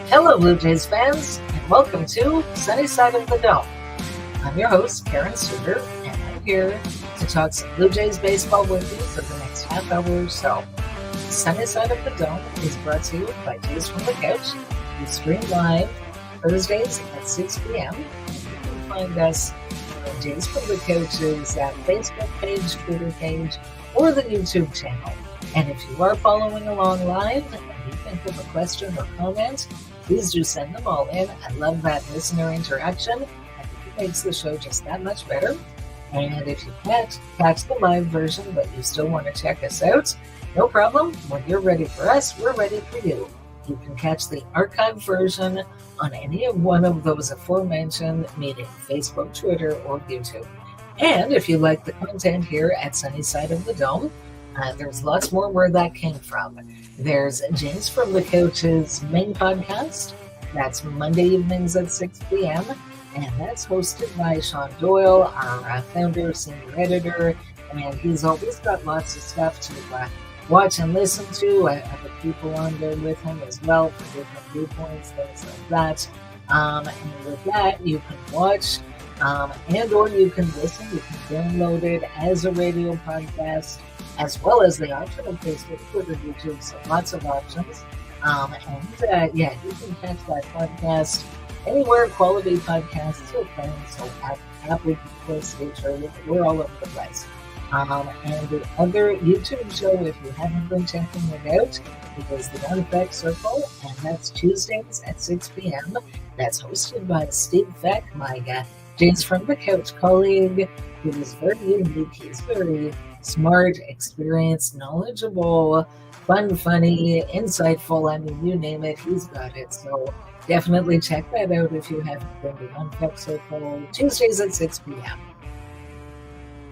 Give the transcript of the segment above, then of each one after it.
Hello, Blue Jays fans, and welcome to Sunny Side of the Dome. I'm your host, Karen Soutar, and I'm here to talk some Blue Jays baseball with you for the next half hour or so. Sunny Side of the Dome is brought to you by Jays from the Couch. We stream live Thursdays at 6 p.m. You can find us on Jays from the Couch's Facebook page, Twitter page, or the YouTube channel. And if you are following along live and you think of a question or comment, please do send them all in. I love that listener interaction. I think it makes the show just that much better. And if you can't catch the live version, but you still want to check us out, no problem. When you're ready for us, we're ready for you. You can catch the archived version on any of one of those aforementioned media, Facebook, Twitter, or YouTube. And if you like the content here at Sunny Side of the Dome, there's lots more where that came from. There's Jays from the Couch's main podcast. That's Monday evenings at 6 p.m. And that's hosted by Shaun Doyle, our founder, senior editor. And he's always got lots of stuff to watch and listen to. Other people on there with him as well for different viewpoints, things like that. And with that, you can watch and or you can listen. You can download it as a radio podcast, as well as the option of Facebook, Twitter, YouTube, so lots of options. You can catch that podcast anywhere quality podcasts are found. So Apple, Stitcher, we're all over the place. And the other YouTube show, if you haven't been checking it out, it is the Unfect Circle, and that's Tuesdays at 6 p.m. That's hosted by Steve Feck, my Jays from the Couch colleague, who is very unique. He's very smart, experienced, knowledgeable, fun, funny, insightful. I mean, you name it, he's got it. So definitely check that out if you haven't been to Unfect Circle, Tuesdays at 6 p.m.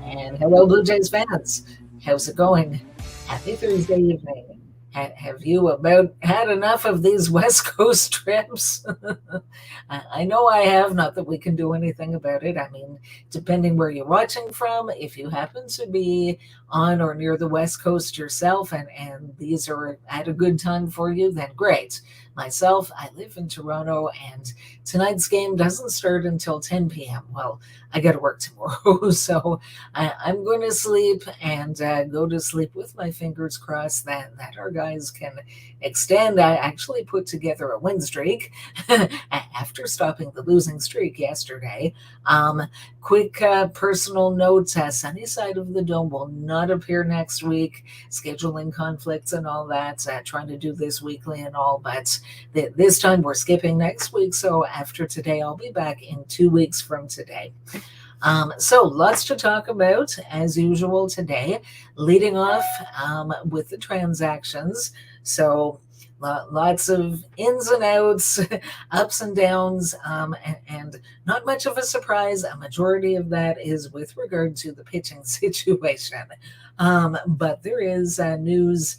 And hello, Blue Jays fans. How's it going? Happy Thursday evening. Have you about had enough of these West Coast trips? I know I have, not that we can do anything about it. I mean, depending where you're watching from, if you happen to be on or near the West Coast yourself and these are at a good time for you, then great. Myself, I live in Toronto, and tonight's game doesn't start until 10 p.m. Well, I got to work tomorrow, so I'm going to sleep and go to sleep with my fingers crossed that our guys can extend. I actually put together a win streak after stopping the losing streak yesterday. Quick personal note, Sunny Side of the Dome will not appear next week. Scheduling conflicts and all that, trying to do this weekly and all, but this time we're skipping next week. So after today, I'll be back in 2 weeks from today. So lots to talk about as usual today, leading off with the transactions. So lots of ins and outs, ups and downs, and not much of a surprise. A majority of that is with regard to the pitching situation. But there is news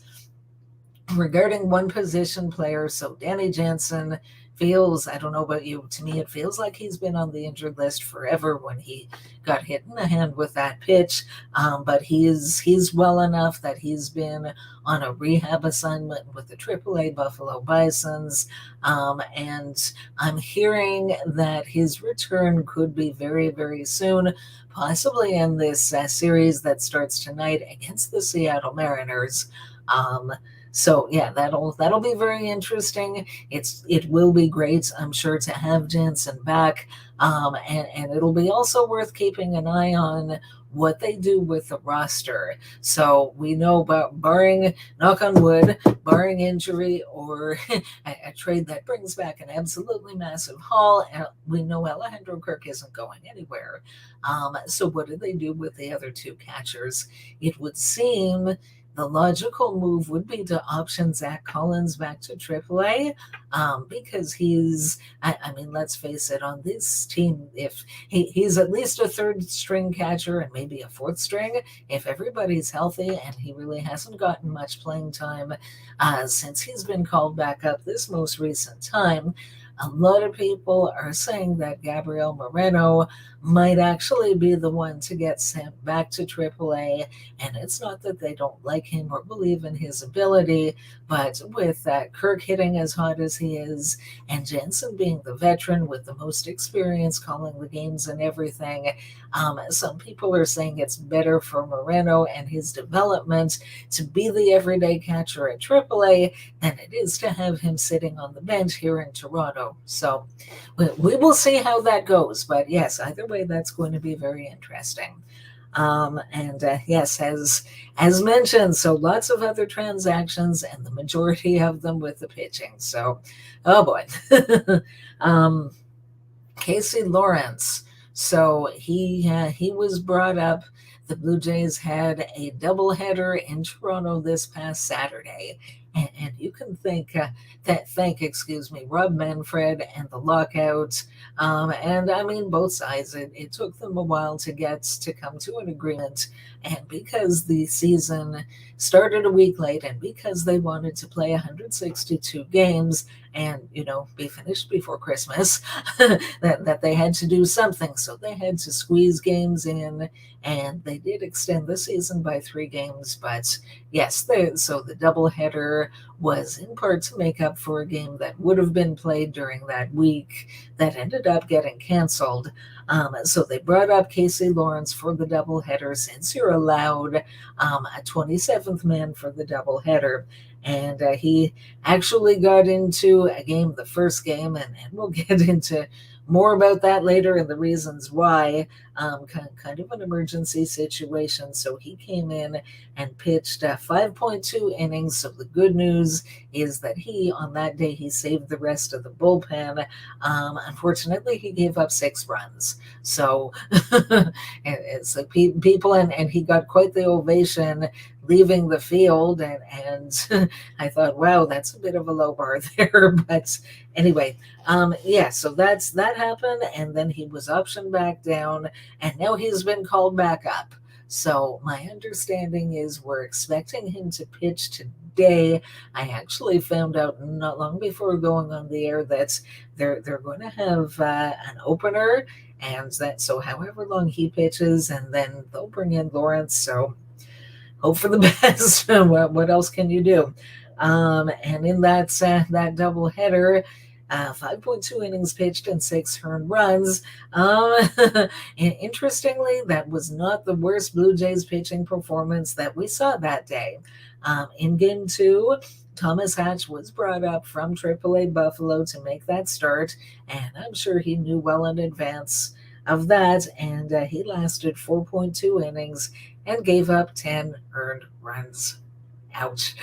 regarding one position player. So Danny Jansen feels, I don't know about you, to me it feels like he's been on the injured list forever when he got hit in the hand with that pitch, but he's well enough that he's been on a rehab assignment with the AAA Buffalo Bisons, and I'm hearing that his return could be very, very soon, possibly in this series that starts tonight against the Seattle Mariners. So yeah, that'll be very interesting. It will be great, I'm sure, to have Jansen back, and it'll be also worth keeping an eye on what they do with the roster. So we know about, barring, knock on wood, barring injury or a trade that brings back an absolutely massive haul, we know Alejandro Kirk isn't going anywhere. So what do they do with the other two catchers? It would seem the logical move would be to option Zach Collins back to AAA, because he's, I mean, let's face it, on this team, if he's at least a third string catcher and maybe a fourth string, if everybody's healthy, and he really hasn't gotten much playing time since he's been called back up this most recent time. a lot of people are saying that Gabriel Moreno might actually be the one to get sent back to AAA. And it's not that they don't like him or believe in his ability, but with Kirk hitting as hot as he is, and Jensen being the veteran with the most experience calling the games and everything, some people are saying it's better for Moreno and his development to be the everyday catcher at AAA than it is to have him sitting on the bench here in Toronto. So we will see how that goes. But yes, either way, that's going to be very interesting. And yes, as mentioned, so lots of other transactions, and the majority of them with the pitching. So, oh boy, um, Casey Lawrence. So he was brought up. The Blue Jays had a doubleheader in Toronto this past Saturday, and you can thank Rob Manfred and the lockout. And I mean both sides. It took them a while to get to come to an agreement, and because the season started a week late, and because they wanted to play 162 games and be finished before Christmas, that they had to do something. So they had to squeeze games in, and they did extend the season by 3 games. But yes, so the doubleheader was in part to make up for a game that would have been played during that week that ended up getting canceled. So they brought up Casey Lawrence for the doubleheader, since you're allowed a 27th man for the doubleheader. And he actually got into a game, the first game, and we'll get into more about that later and the reasons why. Kind of an emergency situation. So he came in and pitched 5.2 innings. So the good news is that on that day, he saved the rest of the bullpen. Unfortunately, he gave up 6 runs. So, so people, and he got quite the ovation leaving the field, and I thought, wow, that's a bit of a low bar there. But anyway, so that happened, and then he was optioned back down, and now he's been called back up. So my understanding is we're expecting him to pitch today. I actually found out not long before going on the air that they're going to have an opener, and that so however long he pitches, and then they'll bring in Lawrence. So hope for the best. What else can you do? And in that double header, 5.2 innings pitched and 6 earned runs. And interestingly, that was not the worst Blue Jays pitching performance that we saw that day. In Game 2, Thomas Hatch was brought up from AAA Buffalo to make that start, and I'm sure he knew well in advance of that, and he lasted 4.2 innings and gave up 10 earned runs. Ouch.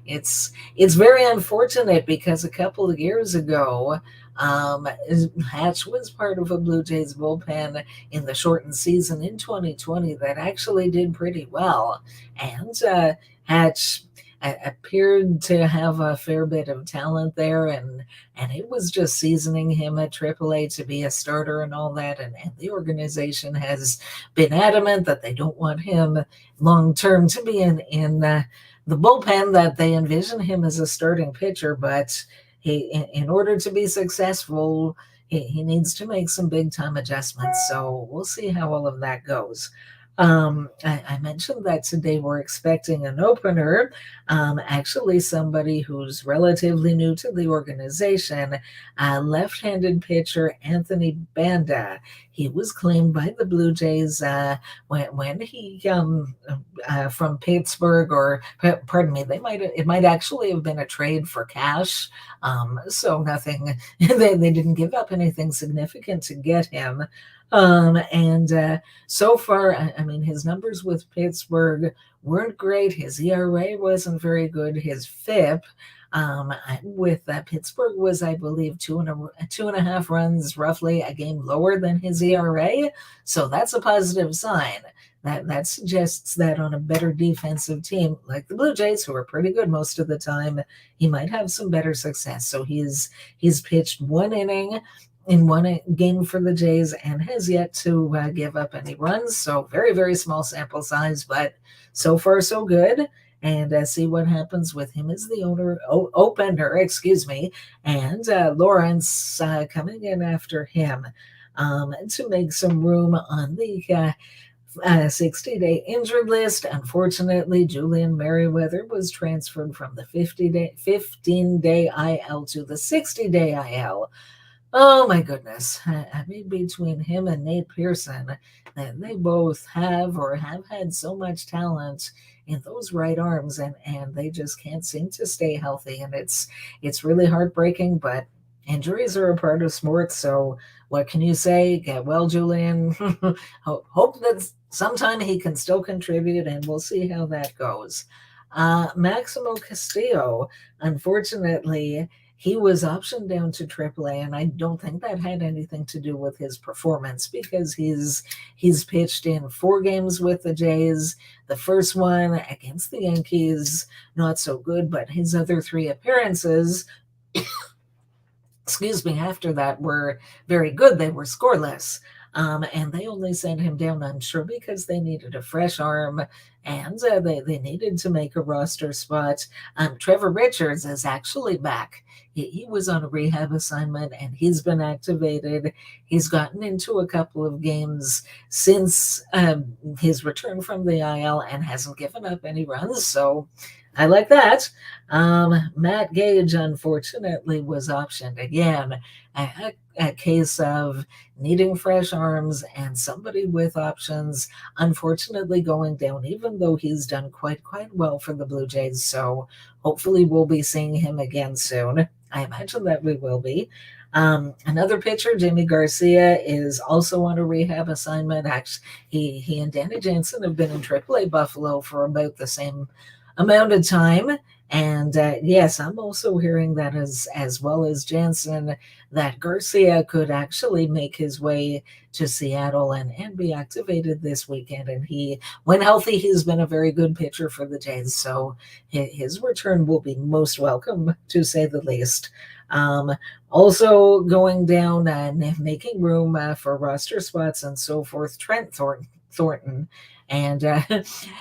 It's very unfortunate, because a couple of years ago, Hatch was part of a Blue Jays bullpen in the shortened season in 2020 that actually did pretty well. And Hatch appeared to have a fair bit of talent there, and it was just seasoning him at AAA to be a starter and all that. And the organization has been adamant that they don't want him long term to be in the bullpen, that they envision him as a starting pitcher. But in order to be successful, he needs to make some big time adjustments. So we'll see how all of that goes. I mentioned that today we're expecting an opener. Actually, somebody who's relatively new to the organization, left-handed pitcher Anthony Banda. He was claimed by the Blue Jays when he from Pittsburgh, or pardon me, it might actually have been a trade for cash. So nothing. They didn't give up anything significant to get him. And so far, I mean, his numbers with Pittsburgh weren't great. His ERA wasn't very good. His FIP with Pittsburgh was, I believe, 2.5 runs roughly a game lower than his ERA. So that's a positive sign. That suggests that on a better defensive team like the Blue Jays, who are pretty good most of the time, he might have some better success. So he's pitched 1 inning in 1 game for the Jays and has yet to give up any runs. So very, very small sample size, but so far so good. and see what happens with him as the opener, and Lawrence coming in after him to make some room on the 60-day injured list. Unfortunately, Julian Merriweather was transferred from the 15-day IL to the 60-day IL. Oh my goodness. I mean, between him and Nate Pearson, they both have or have had so much talent in those right arms, and they just can't seem to stay healthy. And it's really heartbreaking, but injuries are a part of sports. So what can you say? Get well, Julian. Hope that sometime he can still contribute, and we'll see how that goes. Maximo Castillo, unfortunately, he was optioned down to AAA, and I don't think that had anything to do with his performance because he's pitched in 4 games with the Jays. The first one against the Yankees, not so good, but his other 3 appearances, after that were very good. They were scoreless. And they only sent him down, I'm sure, because they needed a fresh arm and they needed to make a roster spot. Trevor Richards is actually back. He was on a rehab assignment and he's been activated. He's gotten into a couple of games since his return from the IL and hasn't given up any runs. So I like that. Matt Gage, unfortunately, was optioned again. A case of needing fresh arms and somebody with options, unfortunately, going down, even though he's done quite well for the Blue Jays. So hopefully we'll be seeing him again soon. I imagine that we will be. Another pitcher, Jimmy Garcia, is also on a rehab assignment. Actually, he and Danny Jansen have been in AAA Buffalo for about the same amount of time. And yes, I'm also hearing that as well as Jansen, that Garcia could actually make his way to Seattle and be activated this weekend. And he, when healthy, he's been a very good pitcher for the Jays. So his return will be most welcome, to say the least. Also going down and making room for roster spots and so forth, Trent Thornton. And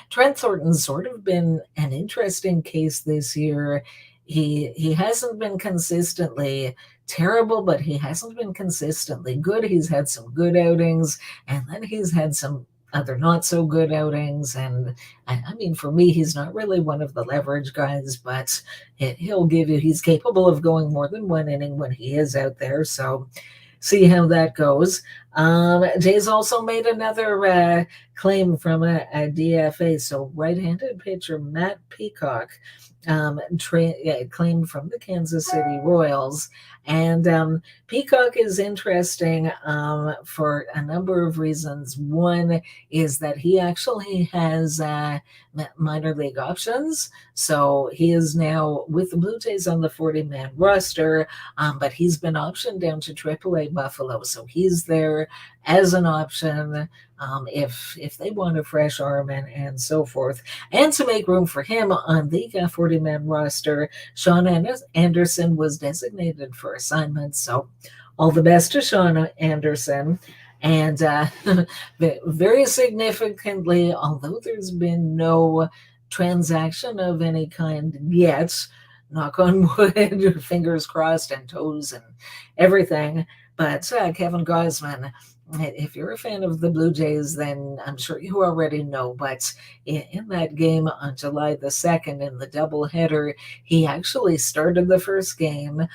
Trent Thornton's sort of been an interesting case this year. He hasn't been consistently terrible, but he hasn't been consistently good. He's had some good outings, and then he's had some other not so good outings. And I mean, for me, he's not really one of the leverage guys, but he's capable of going more than 1 inning when he is out there. So see how that goes. Jays also made another claim from a DFA. So right-handed pitcher Matt Peacock claimed from the Kansas City Royals. And Peacock is interesting for a number of reasons. One is that he actually has minor league options. So he is now with the Blue Jays on the 40-man roster, but he's been optioned down to AAA Buffalo. So he's there as an option if they want a fresh arm and so forth. And to make room for him on the 40-man roster, Shaun Anderson was designated for assignment. So all the best to Shaun Anderson. And very significantly, although there's been no transaction of any kind yet, knock on wood, fingers crossed and toes and everything, but Kevin Gausman, if you're a fan of the Blue Jays, then I'm sure you already know, but in that game on July the 2nd in the doubleheader, he actually started the first game.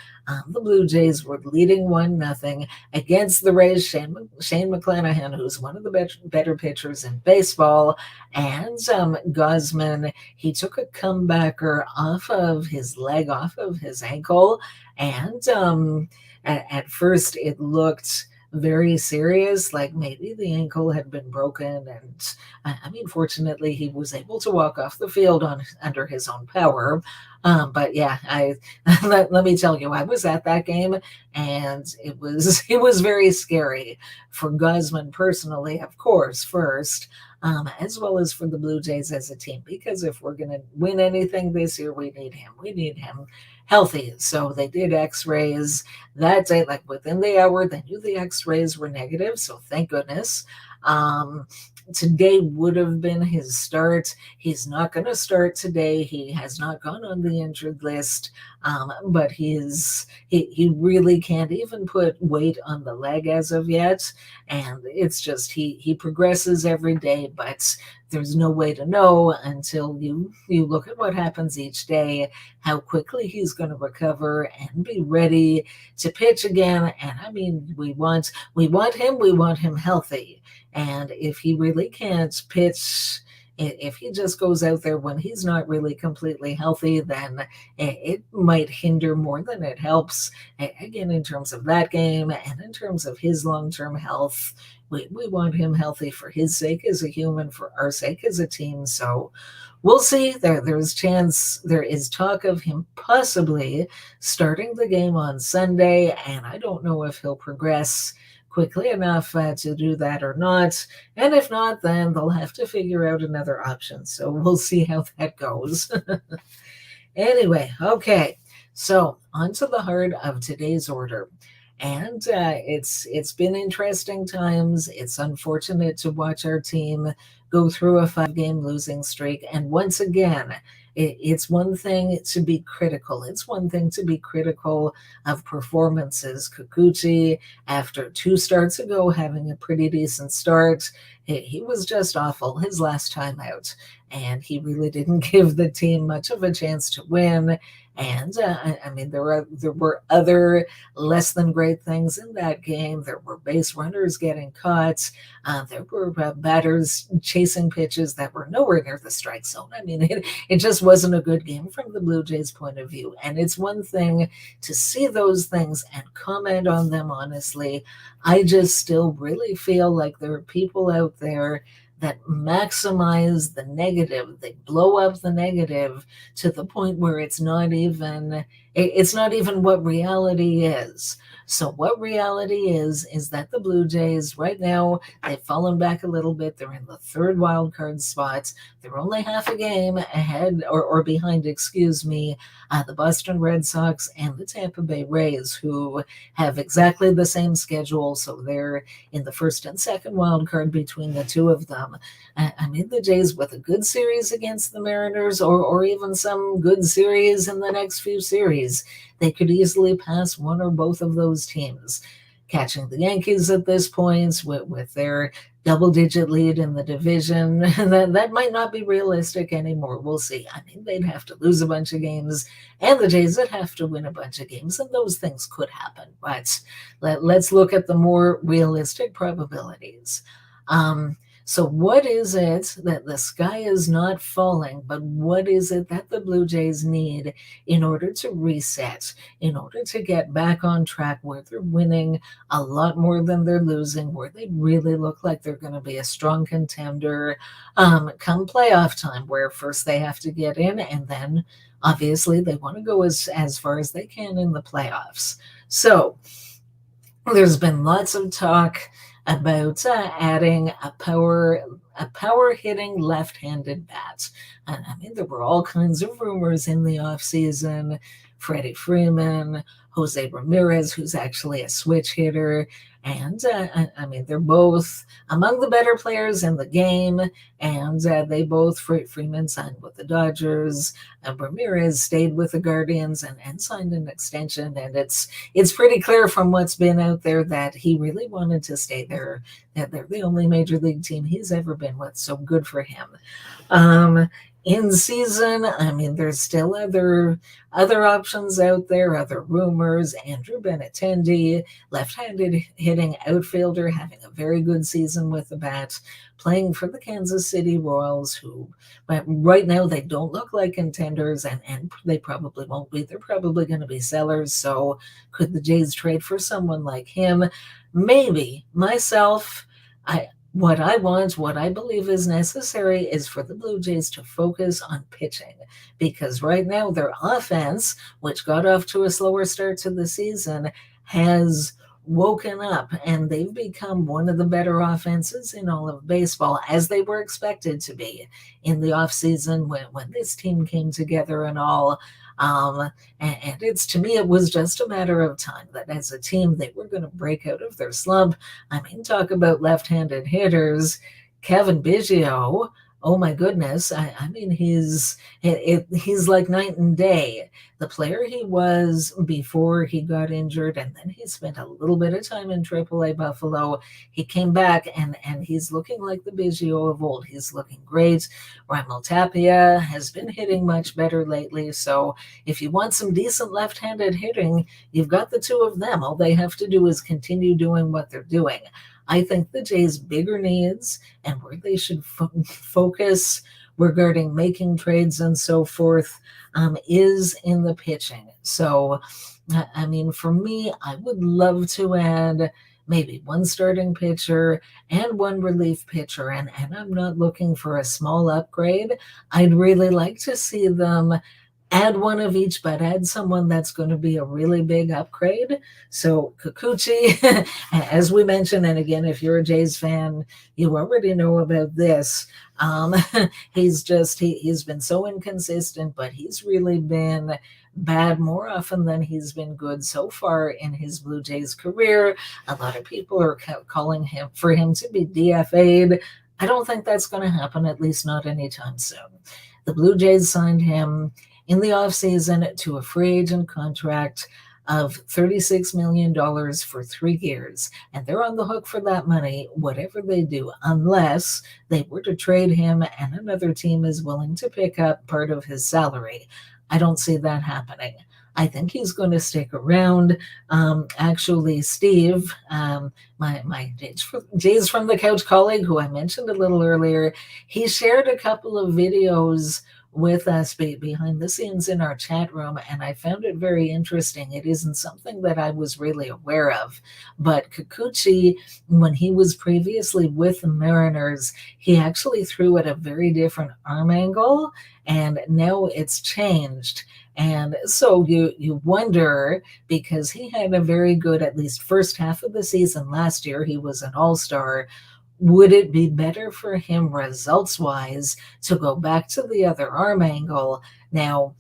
The Blue Jays were leading 1-0 against the Rays. Shane McClanahan, who's one of the better pitchers in baseball, and Gausman, he took a comebacker off of his leg, off of his ankle, and at first it looked very serious, like maybe the ankle had been broken. And I mean, fortunately, he was able to walk off the field under his own power. But yeah, let me tell you, I was at that game, and it was very scary for Gausman personally, of course, first, as well as for the Blue Jays as a team, because if we're going to win anything this year, we need him. We need him healthy. So they did x-rays that day, like within the hour. They knew the x-rays were negative, so thank goodness. today would have been his start. He's not going to start today. He has not gone on the injured list, but he really can't even put weight on the leg as of yet. And it's just he progresses every day, but there's no way to know until you look at what happens each day, how quickly he's going to recover and be ready to pitch again. And I mean, we want him healthy. And if he really can't pitch, if he just goes out there when he's not really completely healthy, then it might hinder more than it helps. Again, in terms of that game and in terms of his long-term health, we want him healthy for his sake as a human, for our sake as a team. So we'll see. There is talk of him possibly starting the game on Sunday, and I don't know if he'll progress quickly enough to do that or not. And if not, then they'll have to figure out another option. So we'll see how that goes. Anyway, okay. So on to the heart of today's order. And it's been interesting times. It's unfortunate to watch our team go through a 5-game losing streak. And once again, it's one thing to be critical. It's one thing to be critical of performances. Kikuchi, after 2 starts ago, having a pretty decent start, he was just awful his last time out. And he really didn't give the team much of a chance to win. And I mean, there were other less than great things in that game. There were base runners getting caught. There were batters chasing pitches that were nowhere near the strike zone. I mean, it just wasn't a good game from the Blue Jays' point of view. And it's one thing to see those things and comment on them honestly. I just still really feel like there are people out there that maximize the negative. They blow up the negative to the point where it's not even what reality is. So what reality is that the Blue Jays right now, they've fallen back a little bit. They're in the 3rd wild card spot. They're only half a game ahead or behind, excuse me, the Boston Red Sox and the Tampa Bay Rays, who have exactly the same schedule. So they're in the 1st and 2nd wild card between the two of them. I mean, the Jays with a good series against the Mariners or even some good series in the next few series, they could easily pass one or both of those teams. Catching the Yankees at this point with their double-digit lead in the division, that might not be realistic anymore. We'll see. I mean, they'd have to lose a bunch of games, and the Jays would have to win a bunch of games, and those things could happen. But let's look at the more realistic probabilities. So what is it that the sky is not falling, but what is it that the Blue Jays need in order to reset, in order to get back on track where they're winning a lot more than they're losing, where they really look like they're going to be a strong contender come playoff time, where first they have to get in and then obviously they want to go as far as they can in the playoffs. So there's been lots of talk about adding a power hitting left-handed bat. And I mean, there were all kinds of rumors in the offseason. Freddie Freeman, Jose Ramirez, who's actually a switch hitter. And I mean, they're both among the better players in the game. And they both, Freeman signed with the Dodgers. Ramirez stayed with the Guardians and signed an extension. And it's pretty clear from what's been out there that he really wanted to stay there. That they're the only major league team he's ever been with. So good for him. In season, I mean, there's still other options out there, other rumors. Andrew Benintendi, left-handed hitting outfielder, having a very good season with the bat, playing for the Kansas City Royals, who right now they don't look like contenders, and they probably won't be. They're probably going to be sellers. So could the Jays trade for someone like him? Maybe. Myself, what I believe is necessary is for the Blue Jays to focus on pitching, because right now their offense, which got off to a slower start to the season, has woken up and they've become one of the better offenses in all of baseball, as they were expected to be in the offseason when this team came together and all. And to me, it was just a matter of time that as a team, they were going to break out of their slump. I mean, talk about left-handed hitters. Kevin Biggio, oh my goodness, I mean, he's like night and day. The player he was before he got injured, and then he spent a little bit of time in AAA Buffalo. He came back, and he's looking like the Biggio of old. He's looking great. Raimel Tapia has been hitting much better lately. So if you want some decent left-handed hitting, you've got the two of them. All they have to do is continue doing what they're doing. I think the Jays' bigger needs and where they should focus regarding making trades and so forth is in the pitching. So, I mean, for me, I would love to add maybe one starting pitcher and one relief pitcher. And I'm not looking for a small upgrade. I'd really like to see them add one of each, but add someone that's going to be a really big upgrade. So Kikuchi, as we mentioned, and again, if you're a Jays fan, you already know about this. He's been so inconsistent, but he's really been bad more often than he's been good so far in his Blue Jays career. A lot of people are calling him for him to be DFA'd. I don't think that's going to happen, at least not anytime soon. The Blue Jays signed him in the offseason to a free agent contract of $36 million for 3 years. And they're on the hook for that money, whatever they do, unless they were to trade him and another team is willing to pick up part of his salary. I don't see that happening. I think he's going to stick around. Actually, Steve, my Jays from the Couch colleague, who I mentioned a little earlier, he shared a couple of videos with us behind the scenes in our chat room, and I found it very interesting. It isn't something that I was really aware of, but Kikuchi, when he was previously with the Mariners, he actually threw at a very different arm angle, and now it's changed. And so you wonder, because he had a very good, at least first half of the season last year, he was an all-star. Would it be better for him results-wise to go back to the other arm angle? Now,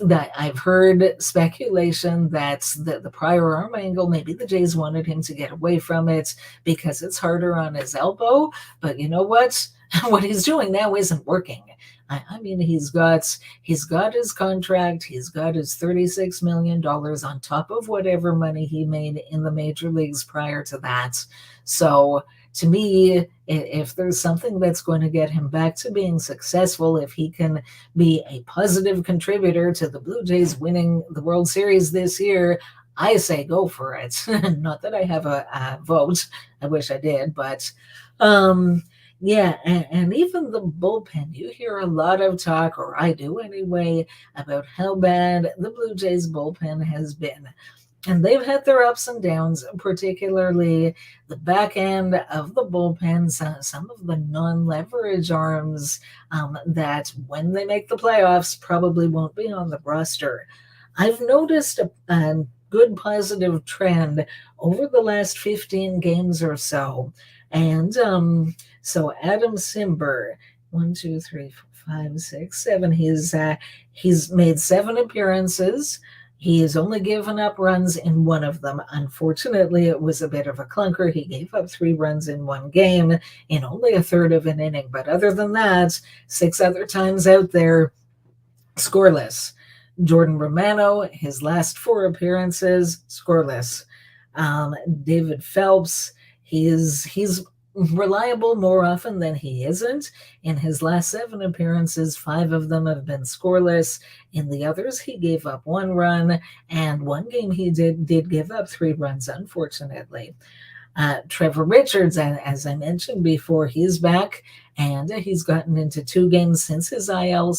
that I've heard speculation that's the prior arm angle, maybe the Jays wanted him to get away from it because it's harder on his elbow. But you know what? What he's doing now isn't working. I mean, he's got his contract, he's got his $36 million on top of whatever money he made in the major leagues prior to that. So to me, if there's something that's going to get him back to being successful, if he can be a positive contributor to the Blue Jays winning the World Series this year, I say go for it. Not that I have a vote. I wish I did, but yeah, and even the bullpen, you hear a lot of talk, or I do anyway, about how bad the Blue Jays bullpen has been. And they've had their ups and downs, particularly the back end of the bullpen, some of the non-leverage arms that when they make the playoffs probably won't be on the roster. I've noticed a good positive trend over the last 15 games or so. And so Adam Simber, 1, 2, 3, 4, 5, 6, 7, he's made 7 appearances. He has only given up runs in one of them. Unfortunately, it was a bit of a clunker. He gave up 3 runs in one game in only a third of an inning. But other than that, 6 other times out there, scoreless. Jordan Romano, his last 4 appearances, scoreless. David Phelps, he's reliable more often than he isn't. In his last 7 appearances, 5 of them have been scoreless. In the others, he gave up 1 run, and one game he did give up 3 runs, unfortunately. Trevor Richards, as I mentioned before, he's back, and he's gotten into 2 games since his IL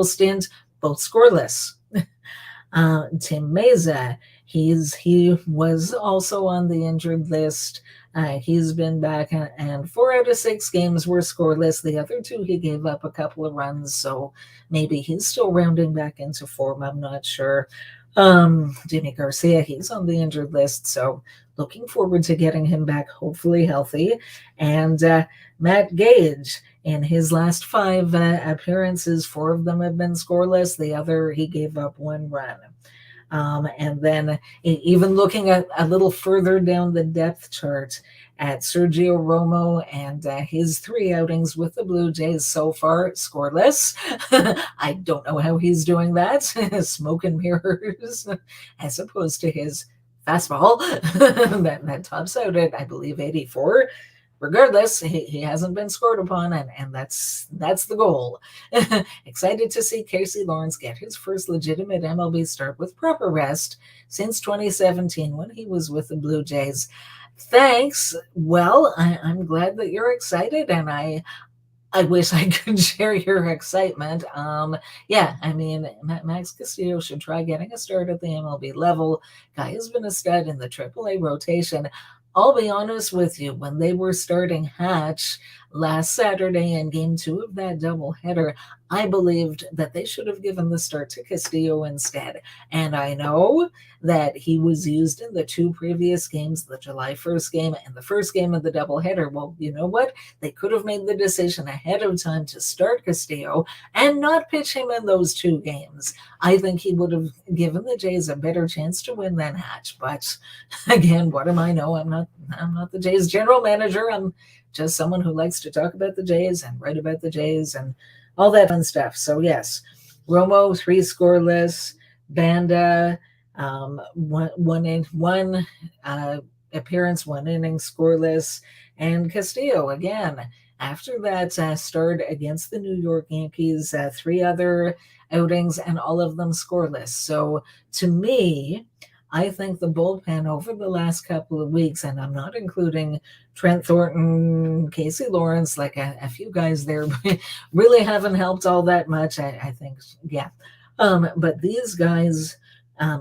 stint, both scoreless. Tim Meza, he was also on the injured list. He's been back, and 4 out of 6 games were scoreless. The other 2, he gave up a couple of runs, so maybe he's still rounding back into form. I'm not sure. Jimmy Garcia, he's on the injured list, so looking forward to getting him back, hopefully healthy. And Matt Gage, in his last 5 appearances, 4 of them have been scoreless. The other, he gave up 1 run. And then even looking at a little further down the depth chart at Sergio Romo and his 3 outings with the Blue Jays so far, scoreless. I don't know how he's doing that. Smoke and mirrors, as opposed to his fastball that tops out at, I believe, 84. Regardless, he hasn't been scored upon, and that's the goal. Excited to see Casey Lawrence get his first legitimate MLB start with proper rest since 2017 when he was with the Blue Jays. Thanks. Well, I'm glad that you're excited, and I wish I could share your excitement. Yeah, I mean, Max Castillo should try getting a start at the MLB level. Guy has been a stud in the AAA rotation. I'll be honest with you, when they were starting Hatch last Saturday in game 2 of that doubleheader, I believed that they should have given the start to Castillo instead. And I know that he was used in the 2 previous games, the July 1st game and the first game of the doubleheader. Well, you know what? They could have made the decision ahead of time to start Castillo and not pitch him in those 2 games. I think he would have given the Jays a better chance to win than Hatch. But again, what am I know? I'm not the Jays general manager. I'm just someone who likes to talk about the Jays and write about the Jays and all that fun stuff. So yes, Romo 3 scoreless, Banda one appearance, 1 inning scoreless, and Castillo again after that start against the New York Yankees, 3 other outings and all of them scoreless. So to me, I think the bullpen over the last couple of weeks, and I'm not including Trent Thornton, Casey Lawrence, like a few guys there, really haven't helped all that much. I think, yeah. But these guys,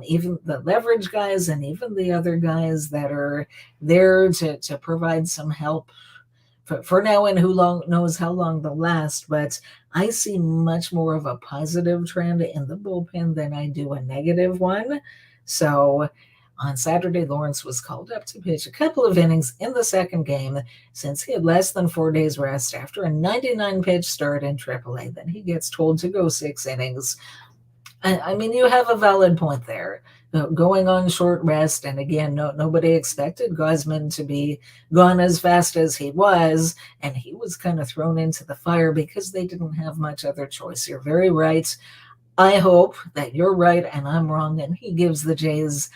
even the leverage guys and even the other guys that are there to provide some help for now, and who knows how long they'll last, but I see much more of a positive trend in the bullpen than I do a negative one. So on Saturday, Lawrence was called up to pitch a couple of innings in the second game since he had less than 4 days rest after a 99-pitch start in AAA. Then he gets told to go 6 innings. I mean, you have a valid point there. Going on short rest, and again, nobody expected Gausman to be gone as fast as he was, and he was kind of thrown into the fire because they didn't have much other choice. You're very right. I hope that you're right and I'm wrong, and he gives the Jays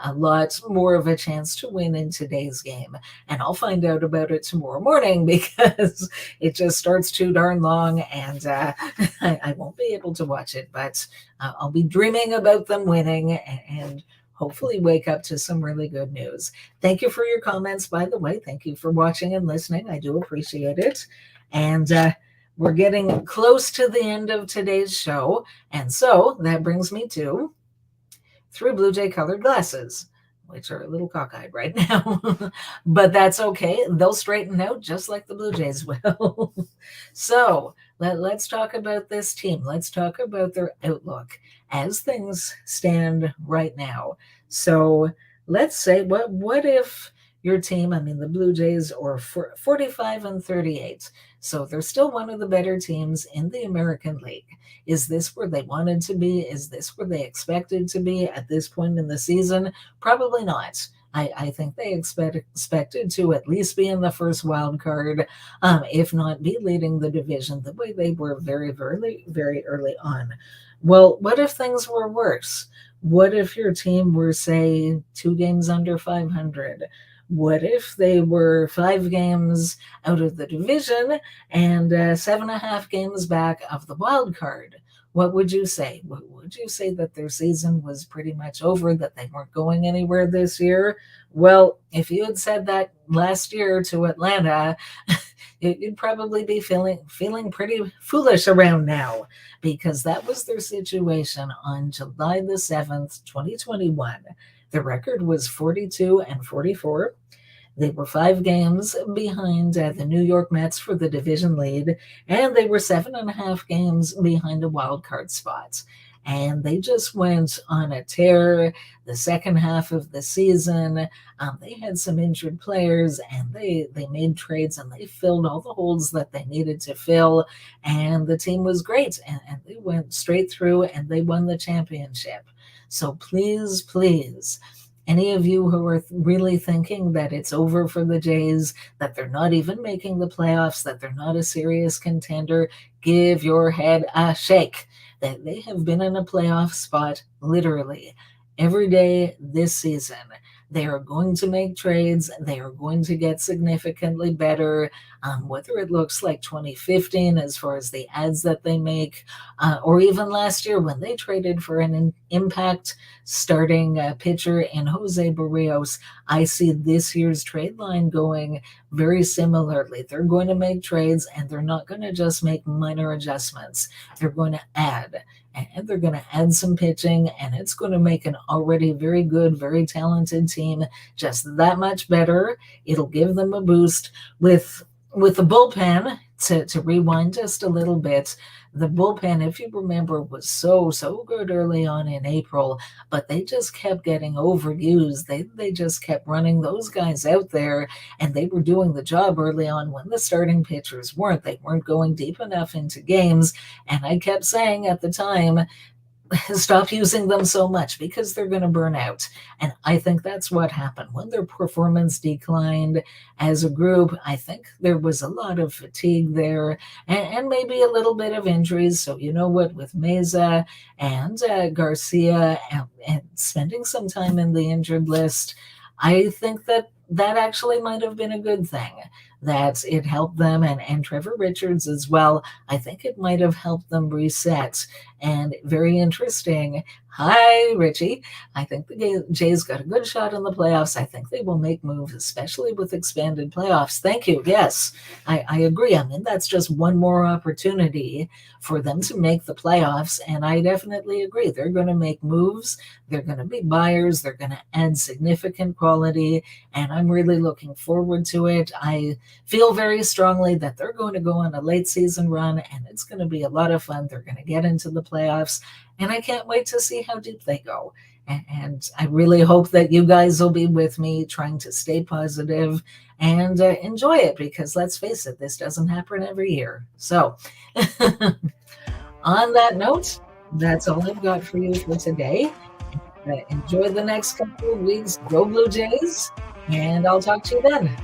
a lot more of a chance to win in today's game. And I'll find out about it tomorrow morning because it just starts too darn long, and I won't be able to watch it, but I'll be dreaming about them winning and hopefully wake up to some really good news. Thank you for your comments, by the way. Thank you for watching and listening. I do appreciate it. And we're getting close to the end of today's show, and so that brings me to 3 Blue Jay colored glasses, which are a little cockeyed right now, but that's okay. They'll straighten out just like the Blue Jays will. So let's talk about this team. Let's talk about their outlook as things stand right now. So let's say, what if your team, I mean, the Blue Jays, are 45-38. So they're still one of the better teams in the American League. Is this where they wanted to be? Is this where they expected to be at this point in the season? Probably not. I think they expected to at least be in the first wild card, if not be leading the division the way they were very, very early on. Well, what if things were worse? What if your team were, say, 2 games under 500? What if they were 5 games out of the division and 7.5 games back of the wild card? What would you say? Would you say that their season was pretty much over, that they weren't going anywhere this year? Well, if you had said that last year to Atlanta, you'd probably be feeling pretty foolish around now, because that was their situation on July the 7th, 2021. The record was 42-44. They were 5 games behind the New York Mets for the division lead, and they were 7.5 games behind a wild card spot. and they just went on a tear the second half of the season. They had some injured players, and they made trades, and they filled all the holes that they needed to fill, and the team was great, and they went straight through, and they won the championship. So please, please, any of you who are really thinking that it's over for the Jays, that they're not even making the playoffs, that they're not a serious contender, give your head a shake. That they have been in a playoff spot literally every day this season. They are going to make trades. They are going to get significantly better, whether it looks like 2015 as far as the ads that they make, or even last year when they traded for an impact starting pitcher in Jose Barrios. I see this year's trade line going very similarly. They're going to make trades, and they're not going to just make minor adjustments. They're going to add, and they're going to add some pitching, and it's going to make an already very good, very talented team just that much better. It'll give them a boost with the bullpen. To rewind just a little bit, the bullpen, if you remember, was so good early on in April, but they just kept getting overused. They just kept running those guys out there, and they were doing the job early on when the starting pitchers weren't. They weren't going deep enough into games, and I kept saying at the time, stop using them so much because they're going to burn out. And I think that's what happened when their performance declined as a group. I think there was a lot of fatigue there, and maybe a little bit of injuries. So you know what, with Meza and Garcia and spending some time in the injured list, I think that actually might have been a good thing, that it helped them, and Trevor Richards as well. I think it might have helped them reset. And very interesting. Hi, Richie. I think the Jays got a good shot in the playoffs. I think they will make moves, especially with expanded playoffs. Thank you. Yes, I agree. I mean, that's just one more opportunity for them to make the playoffs. And I definitely agree. They're going to make moves. They're going to be buyers. They're going to add significant quality. And I'm really looking forward to it. I feel very strongly that they're going to go on a late season run, and it's going to be a lot of fun. They're going to get into the playoffs, and I can't wait to see how deep they go. And I really hope that you guys will be with me, trying to stay positive and enjoy it, because let's face it, this doesn't happen every year. So on that note, that's all I've got for you for today. Enjoy the next couple of weeks. Go Blue Jays, and I'll talk to you then.